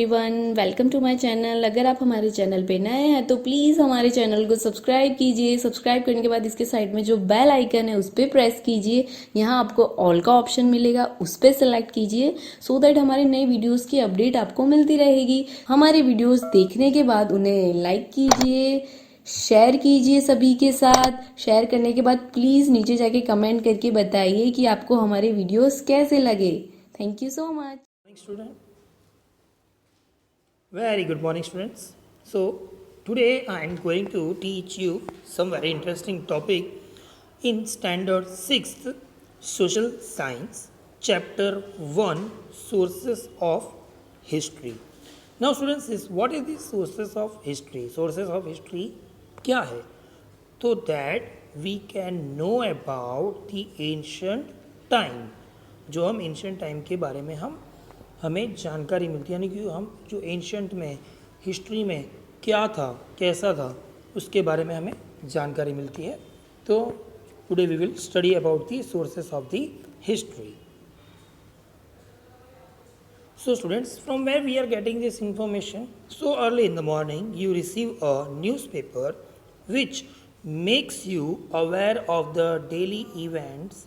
Everyone, welcome to my channel. अगर आप हमारे चैनल पे नए हैं तो प्लीज़ हमारे चैनल को सब्सक्राइब कीजिए। सब्सक्राइब करने के बाद इसके साइड में जो बेल आइकन है उस पर प्रेस कीजिए। यहाँ आपको ऑल का ऑप्शन मिलेगा, उस पर सेलेक्ट कीजिए सो दैट हमारे नए वीडियोस की अपडेट आपको मिलती रहेगी। हमारे वीडियोस देखने के बाद उन्हें लाइक कीजिए, शेयर कीजिए सभी के साथ। शेयर करने के बाद प्लीज़ नीचे जाके कमेंट करके बताइए कि आपको हमारे वीडियोस कैसे लगे। Thank you so much. Student, very good morning students. So today I am going to teach you some very interesting topic in standard 6th social science chapter 1 sources of history. Now students, what is the sources of history? Sources of history क्या है? So that we can know about the ancient time. जो हम ancient time के बारे में हमें जानकारी मिलती है, यानी कि हम जो एंशियंट में हिस्ट्री में क्या था, कैसा था, उसके बारे में हमें जानकारी मिलती है. तो today we will study about the sources of the history. So students, from where we are getting this information? So early in the morning you receive a newspaper which makes you aware of the daily events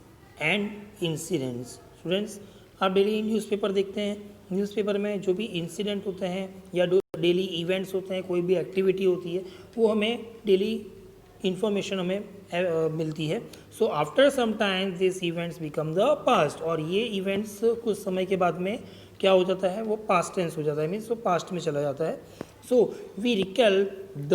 and incidents. Students, आप daily newspaper देखते हैं. Newspaper में जो भी incident होते हैं या daily events होते हैं, कोई भी एक्टिविटी होती है, वो हमें डेली इंफॉर्मेशन हमें मिलती है. So after some time this events become the past. और ये इवेंट्स कुछ समय के बाद में क्या हो जाता है, वो पास्ट टेंस हो जाता है, मीन्स वो पास्ट में चला जाता है. So we recall the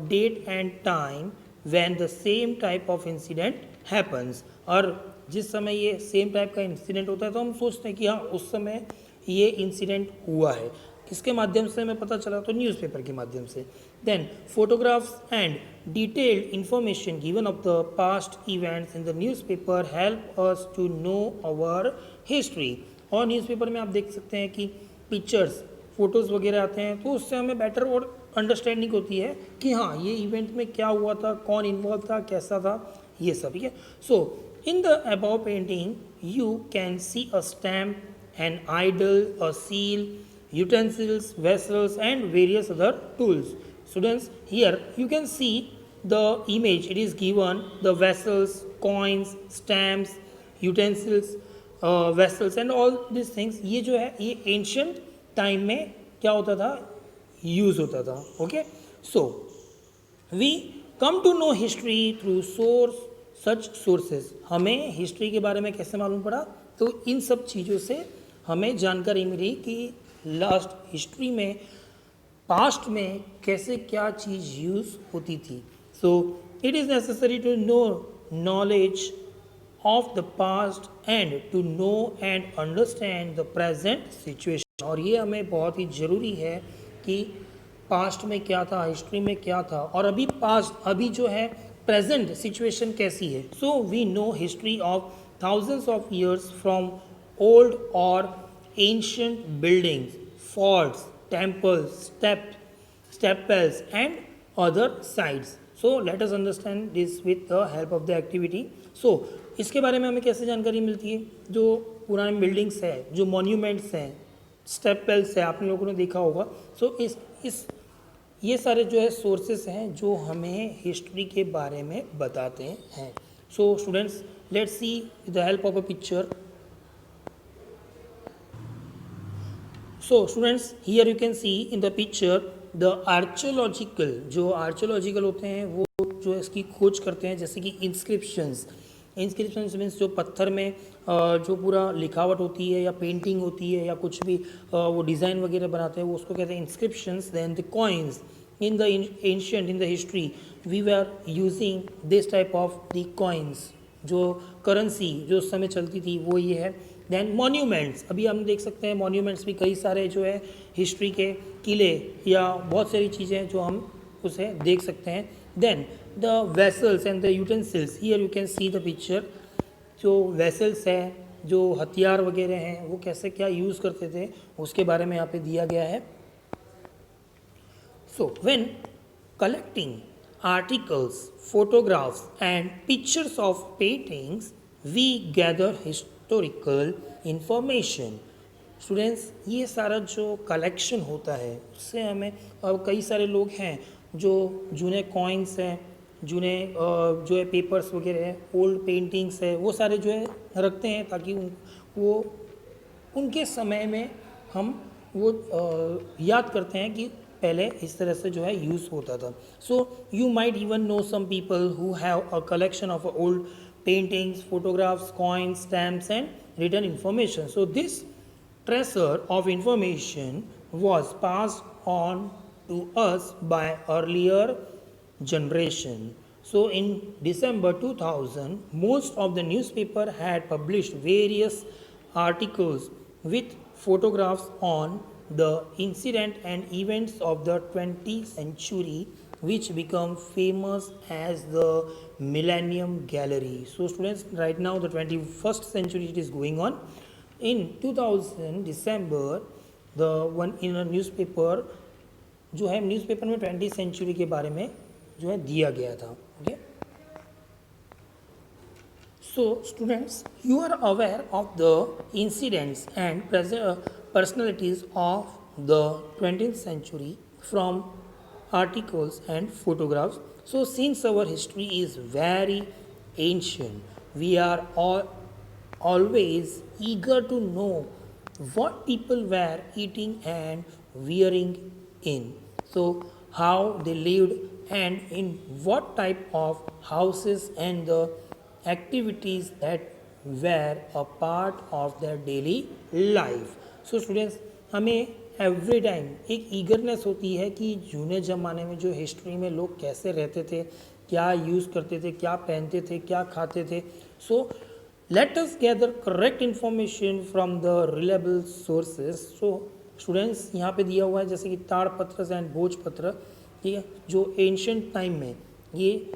date and time when the same type of incident happens. और जिस समय ये सेम टाइप का इंसिडेंट होता है तो हम सोचते हैं कि हाँ उस समय ये इंसिडेंट हुआ है. इसके माध्यम से हमें पता चला तो न्यूज़पेपर के माध्यम से. Then photographs and detailed information given of the past events in the newspaper help us to know our history. और न्यूज़पेपर में आप देख सकते हैं कि पिक्चर्स, फोटोज़ वगैरह आते हैं, तो उससे हमें बेटर और अंडरस्टैंडिंग होती है कि हाँ ये इवेंट में क्या हुआ था, कौन इन्वॉल्व था, कैसा था, ये सब. ठीक है. सो in the above painting you can see a stamp, an idol, a seal, utensils, vessels and various other tools. Students, here you can see the image. It is given the vessels, coins, stamps, utensils, vessels and all these things. ये जो है ये ancient time में क्या होता था, use होता था. Okay. So we come to know history through such sources. हमें हिस्ट्री के बारे में कैसे मालूम पड़ा, तो इन सब चीज़ों से हमें जानकारी मिली कि लास्ट हिस्ट्री में पास्ट में कैसे क्या चीज़ यूज़ होती थी. So it is necessary to know knowledge of the past and to know and understand the present situation. और ये हमें बहुत ही ज़रूरी है कि पास्ट में क्या था, हिस्ट्री में क्या था, और अभी जो है प्रेजेंट सिचुएशन कैसी है. So we know history of thousands of years from old और ancient buildings, forts, temples, staples and other sites. So let us understand this with the help of the activity. So इसके बारे में हमें कैसे जानकारी मिलती है, जो पुराने बिल्डिंग्स है, जो मॉन्यूमेंट्स हैं, स्टेपल्स है, आपने लोगों ने देखा होगा. सो ये सारे जो है सोर्सेस हैं जो हमें हिस्ट्री के बारे में बताते हैं. So students, let's see with the help of a picture. So students, here you can C in the picture the archaeological. जो आर्कियोलॉजिकल होते हैं वो जो इसकी खोज करते हैं, जैसे कि इंस्क्रिप्शंस मीन्स जो पत्थर में जो पूरा लिखावट होती है या पेंटिंग होती है या कुछ भी वो डिज़ाइन वगैरह बनाते हैं, वो उसको कहते हैं inscriptions. Then the coins in the ancient, in the history we were using this type of the coins. जो करेंसी जो उस समय चलती थी वो ये है. देन मॉन्यूमेंट्स, अभी हम देख सकते हैं मॉन्यूमेंट्स भी कई सारे जो है हिस्ट्री के किले या बहुत सारी चीज़ें जो हम उसे देख सकते हैं. Then the vessels and the utensils. Here you can see the picture. जो वेसल्स हैं, जो हथियार वगैरह हैं, वो कैसे क्या यूज़ करते थे उसके बारे में यहाँ पे दिया गया है. So when collecting articles, photographs and pictures of paintings, we gather historical information. Students ये सारा जो कलेक्शन होता है उससे हमें, अब कई सारे लोग हैं जो जूने कॉइन्स हैं, जूने जो है पेपर्स वगैरह है, ओल्ड पेंटिंग्स है, वो सारे जो है रखते हैं ताकि वो उनके समय में हम वो याद करते हैं कि पहले इस तरह से जो है यूज़ होता था. So you might even know some people who have a collection of old paintings, photographs, coins, stamps and written information. So this treasure of information was passed on to us by earlier generation. So in December 2000, most of the newspaper had published various articles with photographs on the incident and events of the 20th century, which become famous as the Millennium Gallery. So students, right now the 21st century it is going on. In 2000 December, the one in a newspaper जो है newspaper में 20th century के बारे में जो है दिया गया था. Okay, so students, you are aware of the incidents and personalities of the 20th century from articles and photographs. So since our history is very ancient, we are always eager to know what people were eating and wearing in. So how they lived and in what type of houses and the activities that were a part of their daily life. So students, हमें every time एक eagerness होती है कि जूने ज़माने में जो history में लोग कैसे रहते थे, क्या यूज़ करते थे, क्या पहनते थे, क्या खाते थे. सो let us gather correct information from the reliable sources. So students, यहाँ पे दिया हुआ है जैसे कि ताड़पत्र एंड भोजपत्र, ठीक है, जो एंशंट टाइम में ये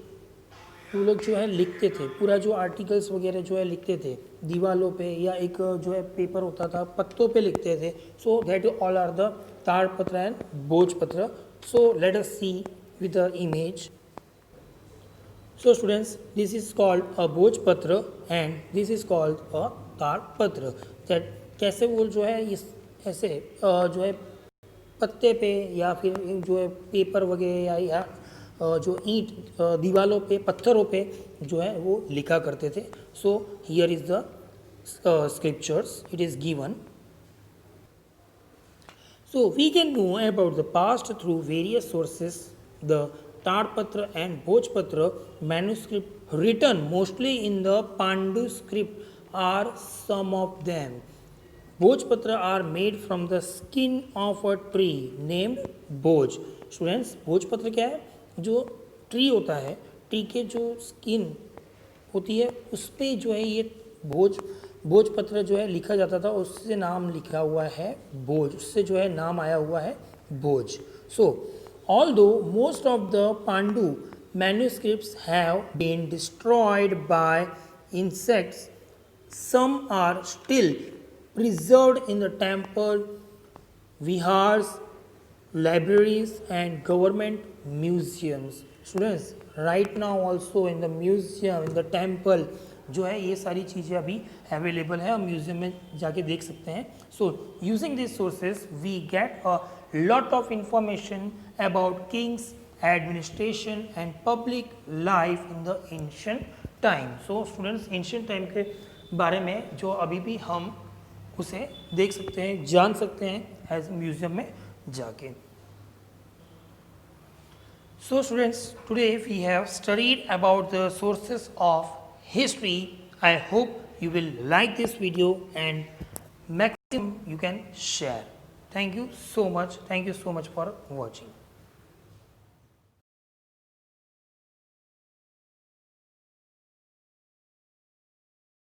वो लोग जो है लिखते थे, पूरा जो आर्टिकल्स वगैरह जो है लिखते थे दीवालों पे, या एक जो है पेपर होता था पत्तों पे लिखते थे. So that all are the ताड़पत्र एंड भोजपत्र. So let us see with the image. So students, this is called a भोजपत्र and this is called a ताड़पत्र. दैट कैसे वो जो है इस ऐसे जो है पत्ते पे या फिर जो है पेपर वगैरह या जो ईंट दीवालों पे पत्थरों पे जो है वो लिखा करते थे. So here is the scriptures it is given. So we can know about the past through various sources. The ताड़पत्र एंड भोजपत्र manuscript written mostly in the Pandu script are some of them. Bhojpatra are made from the skin of a tree named Bhoj. Students, भोजपत्र क्या है? जो tree होता है, tree के जो स्किन होती है उस पर जो है ये भोजपत्र जो है लिखा जाता था, उससे नाम लिखा हुआ है भोज, उससे जो है नाम आया हुआ है Bhoj. So although most of the पांडु manuscripts have been destroyed by insects, some are still preserved in the temple, vihars, libraries and government museums. Students, right now also in the museum, in the temple जो है ये सारी चीज़ें अभी available है, हम museum में जाके देख सकते हैं. So using this sources we get a lot of information about kings, administration and public life in the ancient time. So students, ancient time के बारे में जो अभी भी हम उसे देख सकते हैं, जान सकते हैं एज म्यूजियम में जाके. So students, today we have studied about the sources of history. I hope you will like this video and maximum you can share. Thank you so much. Thank you so much for watching.